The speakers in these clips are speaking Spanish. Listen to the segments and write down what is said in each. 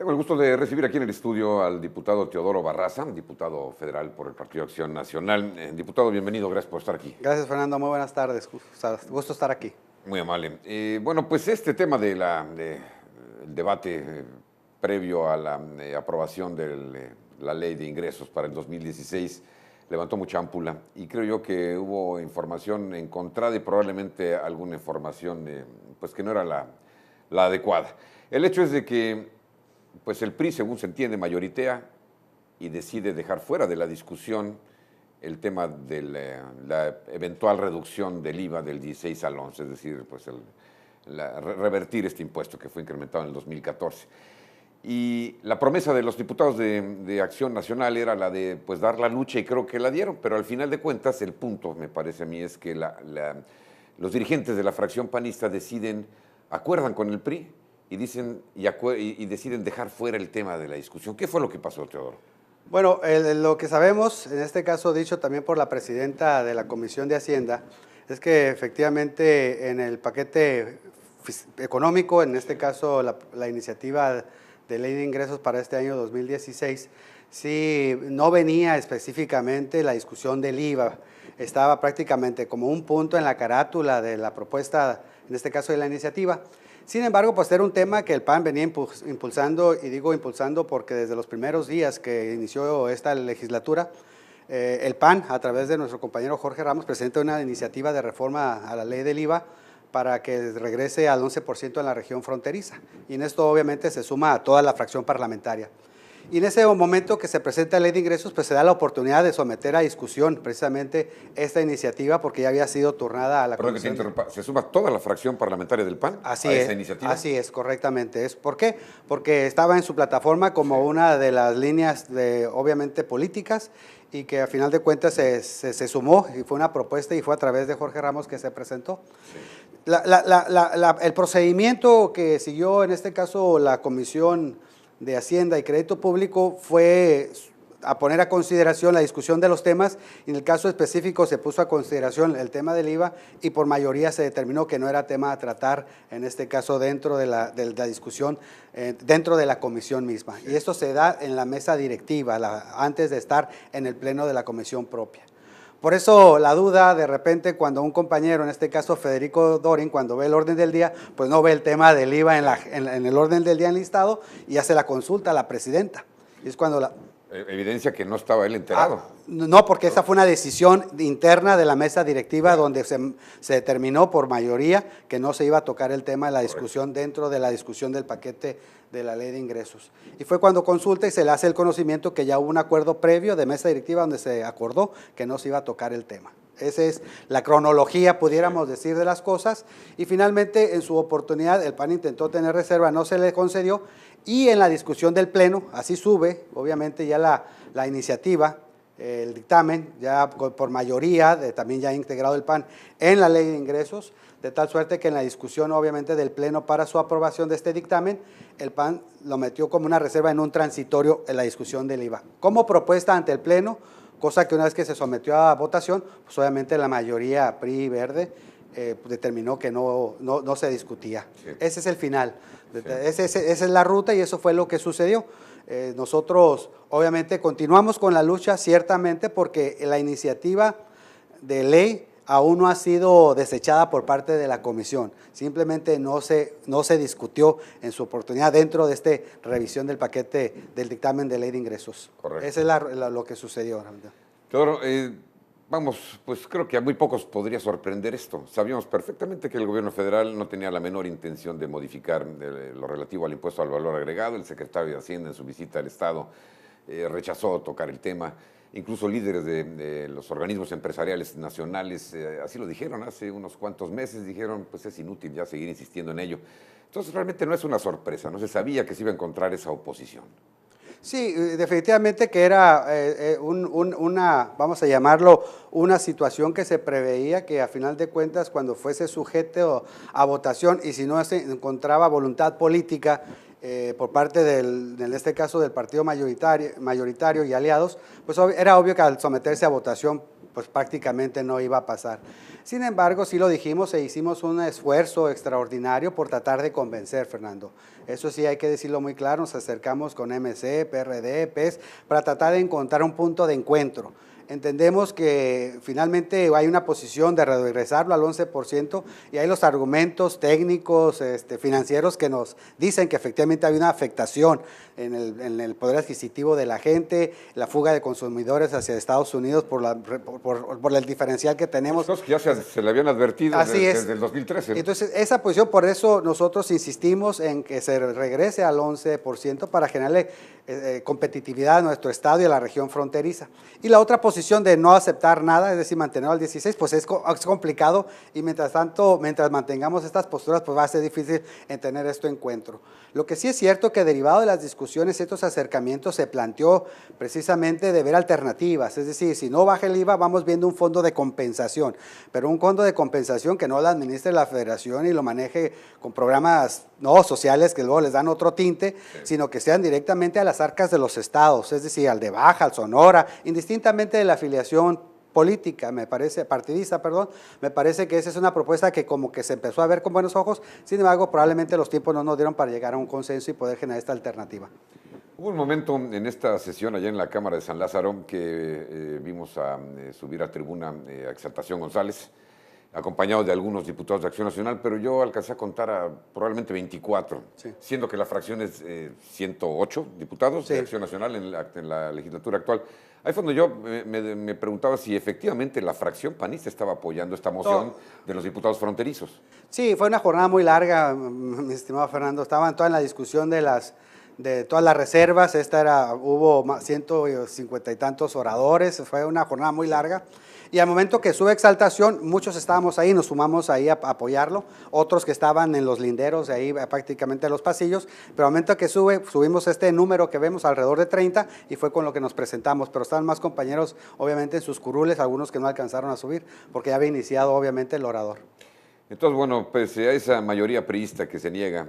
Tengo el gusto de recibir aquí en el estudio al diputado Teodoro Barraza, diputado federal por el Partido Acción Nacional. Diputado, bienvenido, gracias por estar aquí. Gracias, Fernando, muy buenas tardes, gusto estar aquí. Muy amable. Bueno, pues este tema del debate previo a la aprobación de la ley de ingresos para el 2016 levantó mucha ámpula y creo yo que hubo información encontrada y probablemente alguna información pues que no era la adecuada. El hecho es de que pues el PRI, según se entiende, mayoritea y decide dejar fuera de la discusión el tema de la eventual reducción del IVA del 16 al 11, es decir, pues revertir este impuesto que fue incrementado en el 2014. Y la promesa de los diputados de Acción Nacional era la de pues, dar la lucha, y creo que la dieron, pero al final de cuentas el punto, me parece a mí, es que los dirigentes de la fracción panista acuerdan con el PRI y deciden dejar fuera el tema de la discusión. ¿Qué fue lo que pasó, Teodoro? Bueno, lo que sabemos, en este caso dicho también por la presidenta de la Comisión de Hacienda, es que efectivamente en el paquete económico, en este caso la iniciativa de ley de ingresos para este año 2016, sí no venía específicamente la discusión del IVA, estaba prácticamente como un punto en la carátula de la propuesta, en este caso de la iniciativa. Sin embargo, pues era un tema que el PAN venía impulsando, y digo impulsando porque desde los primeros días que inició esta legislatura, el PAN, a través de nuestro compañero Jorge Ramos, presenta una iniciativa de reforma a la ley del IVA para que regrese al 11% en la región fronteriza. Y en esto obviamente se suma a toda la fracción parlamentaria. Y en ese momento que se presenta la ley de ingresos, pues se da la oportunidad de someter a discusión precisamente esta iniciativa porque ya había sido turnada a la Perdón comisión. Que te interrumpa, ¿se suma toda la fracción parlamentaria del PAN a esa iniciativa? Así es, correctamente. ¿Por qué? Porque estaba en su plataforma como una de las líneas obviamente políticas y que a final de cuentas se sumó y fue una propuesta y fue a través de Jorge Ramos que se presentó. Sí. El procedimiento que siguió en este caso la Comisión de Hacienda y Crédito Público fue a poner a consideración la discusión de los temas, y en el caso específico se puso a consideración el tema del IVA y por mayoría se determinó que no era tema a tratar, en este caso dentro de la discusión, dentro de la comisión misma. Y esto se da en la mesa directiva, antes de estar en el pleno de la comisión propia. Por eso la duda de repente cuando un compañero, en este caso Federico Dorin, cuando ve el orden del día, pues no ve el tema del IVA en el orden del día enlistado y hace la consulta a la presidenta. Y es cuando evidencia que no estaba él enterado. No, porque esa fue una decisión interna de la mesa directiva donde se determinó por mayoría que no se iba a tocar el tema de la discusión dentro de la discusión del paquete de la ley de ingresos. Y fue cuando consulta y se le hace el conocimiento que ya hubo un acuerdo previo de mesa directiva donde se acordó que no se iba a tocar el tema. Esa es la cronología, pudiéramos decir, de las cosas. Y finalmente, en su oportunidad, el PAN intentó tener reserva, no se le concedió. Y en la discusión del Pleno, así sube, obviamente ya la iniciativa, el dictamen, ya por mayoría, también ya integrado el PAN en la ley de ingresos, de tal suerte que en la discusión, obviamente, del Pleno para su aprobación de este dictamen, el PAN lo metió como una reserva en un transitorio en la discusión del IVA. Como propuesta ante el Pleno, cosa que una vez que se sometió a votación, pues obviamente la mayoría PRI y Verde determinó que no se discutía. Sí. Ese es el final, sí. Esa es la ruta y eso fue lo que sucedió. Nosotros obviamente continuamos con la lucha, ciertamente, porque la iniciativa de ley aún no ha sido desechada por parte de la comisión, simplemente no se discutió en su oportunidad dentro de esta revisión del paquete del dictamen de ley de ingresos. Correcto. Ese es lo que sucedió. Teodoro, vamos, pues creo que a muy pocos podría sorprender esto. Sabíamos perfectamente que el gobierno federal no tenía la menor intención de modificar lo relativo al impuesto al valor agregado. El secretario de Hacienda en su visita al Estado rechazó tocar el tema. Incluso líderes de los organismos empresariales nacionales así lo dijeron hace unos cuantos meses, dijeron pues es inútil ya seguir insistiendo en ello. Entonces realmente no es una sorpresa, no se sabía que se iba a encontrar esa oposición. Sí, definitivamente que era vamos a llamarlo, una situación que se preveía que a final de cuentas cuando fuese sujeto a votación y si no se encontraba voluntad política por parte en este caso del partido mayoritario y aliados, pues era obvio que al someterse a votación pues prácticamente no iba a pasar. Sin embargo, sí lo dijimos e hicimos un esfuerzo extraordinario por tratar de convencer, Fernando. Eso sí hay que decirlo muy claro, nos acercamos con MC, PRD, PES, para tratar de encontrar un punto de encuentro. Entendemos que finalmente hay una posición de regresarlo al 11% y hay los argumentos técnicos, financieros que nos dicen que efectivamente hay una afectación en el poder adquisitivo de la gente, la fuga de consumidores hacia Estados Unidos por el diferencial que tenemos. Cosas que ya se le habían advertido desde el 2013. Entonces, esa posición, por eso nosotros insistimos en que se regrese al 11% para generarle competitividad a nuestro estado y a la región fronteriza. Y la otra posición de no aceptar nada, es decir, mantenerlo al 16, pues es complicado y mientras tanto, mientras mantengamos estas posturas, pues va a ser difícil en tener este encuentro. Lo que sí es cierto que derivado de las discusiones, estos acercamientos se planteó precisamente de ver alternativas, es decir, si no baja el IVA, vamos viendo un fondo de compensación, pero un fondo de compensación que no lo administre la federación y lo maneje con programas no sociales que luego les dan otro tinte, sino que sean directamente a las arcas de los estados, es decir, al de Baja, al Sonora, indistintamente de la afiliación política, partidista, me parece que esa es una propuesta que como que se empezó a ver con buenos ojos, sin embargo, probablemente los tiempos no nos dieron para llegar a un consenso y poder generar esta alternativa. Hubo un momento en esta sesión allá en la Cámara de San Lázaro que vimos subir a tribuna a Exaltación González, acompañado de algunos diputados de Acción Nacional, pero yo alcancé a contar a probablemente 24, sí, siendo que la fracción es 108 diputados, sí, de Acción Nacional en la legislatura actual. Ahí fue donde yo me preguntaba si efectivamente la fracción panista estaba apoyando esta moción de los diputados fronterizos. Sí, fue una jornada muy larga, mi estimado Fernando. Estaban toda en la discusión de todas las reservas. Hubo 150 y tantos oradores, fue una jornada muy larga. Y al momento que sube Exaltación, muchos estábamos ahí, nos sumamos ahí a apoyarlo, otros que estaban en los linderos, de ahí prácticamente en los pasillos, pero al momento que subimos este número que vemos alrededor de 30 y fue con lo que nos presentamos, pero estaban más compañeros obviamente en sus curules, algunos que no alcanzaron a subir, porque ya había iniciado obviamente el orador. Entonces, bueno, pues a esa mayoría priista que se niega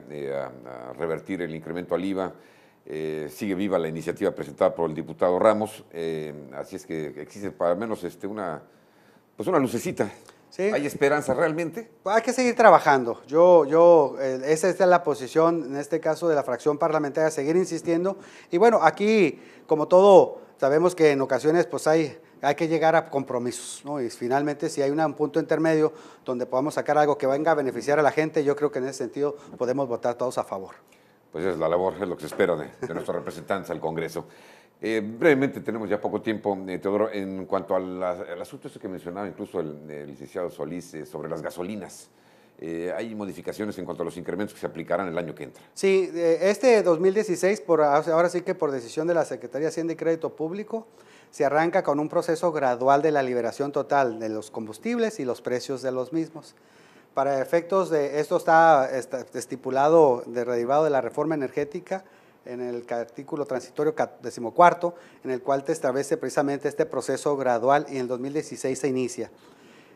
a revertir el incremento al IVA, sigue viva la iniciativa presentada por el diputado Ramos, así es que existe para menos una lucecita. ¿Sí? ¿Hay esperanza realmente? Hay que seguir trabajando. Esa es la posición, en este caso, de la fracción parlamentaria, seguir insistiendo. Y bueno, aquí, como todo, sabemos que en ocasiones pues hay que llegar a compromisos, ¿no? Y finalmente, si hay un punto intermedio donde podamos sacar algo que venga a beneficiar a la gente, yo creo que en ese sentido podemos votar todos a favor. Pues es la labor, es lo que se espera de nuestros representantes al Congreso. Brevemente, tenemos ya poco tiempo, Teodoro, en cuanto al asunto que mencionaba incluso el licenciado Solís sobre las gasolinas. Hay modificaciones en cuanto a los incrementos que se aplicarán el año que entra. Sí, este 2016, ahora sí que por decisión de la Secretaría de Hacienda y Crédito Público, se arranca con un proceso gradual de la liberación total de los combustibles y los precios de los mismos. Para efectos de esto está estipulado derivado de la reforma energética en el artículo transitorio 14, en el cual te establece precisamente este proceso gradual y en el 2016 se inicia.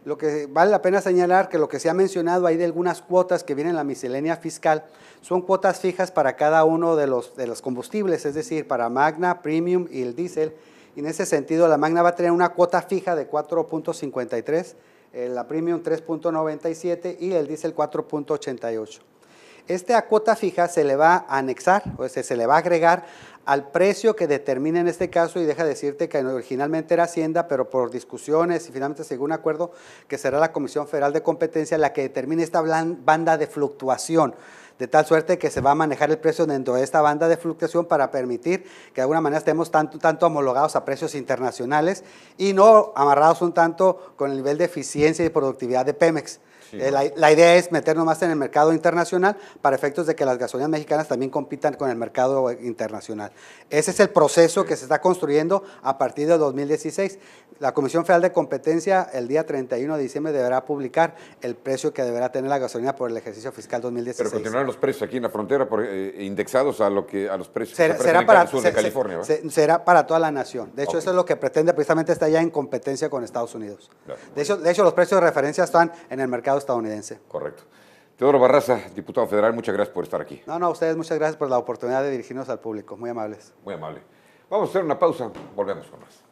Lo que vale la pena señalar que lo que se ha mencionado ahí de algunas cuotas que vienen en la miscelánea fiscal son cuotas fijas para cada uno de los combustibles, es decir, para Magna, Premium y el diésel. Y en ese sentido la Magna va a tener una cuota fija de 4.53, la Premium 3.97 y el diésel 4.88. Esta cuota fija se le va a anexar, o sea, se le va a agregar al precio que determina en este caso, y deja decirte que originalmente era Hacienda, pero por discusiones y finalmente según acuerdo, que será la Comisión Federal de Competencia la que determine esta banda de fluctuación, de tal suerte que se va a manejar el precio dentro de esta banda de fluctuación para permitir que de alguna manera estemos tanto homologados a precios internacionales y no amarrados un tanto con el nivel de eficiencia y productividad de Pemex. Sí, la idea es meternos más en el mercado internacional para efectos de que las gasolinas mexicanas también compitan con el mercado internacional. Ese es el proceso que se está construyendo a partir de 2016. La Comisión Federal de Competencia el día 31 de diciembre deberá publicar el precio que deberá tener la gasolina por el ejercicio fiscal 2016. Pero continuarán los precios aquí en la frontera indexados a los precios que se en el sur de California. Será para toda la nación. De hecho, eso es lo que pretende precisamente estar ya en competencia con Estados Unidos. Claro. De hecho, los precios de referencia están en el mercado estadounidense. Correcto. Teodoro Barraza, diputado federal, muchas gracias por estar aquí. No, a ustedes muchas gracias por la oportunidad de dirigirnos al público, muy amables. Muy amable. Vamos a hacer una pausa, volvemos con más.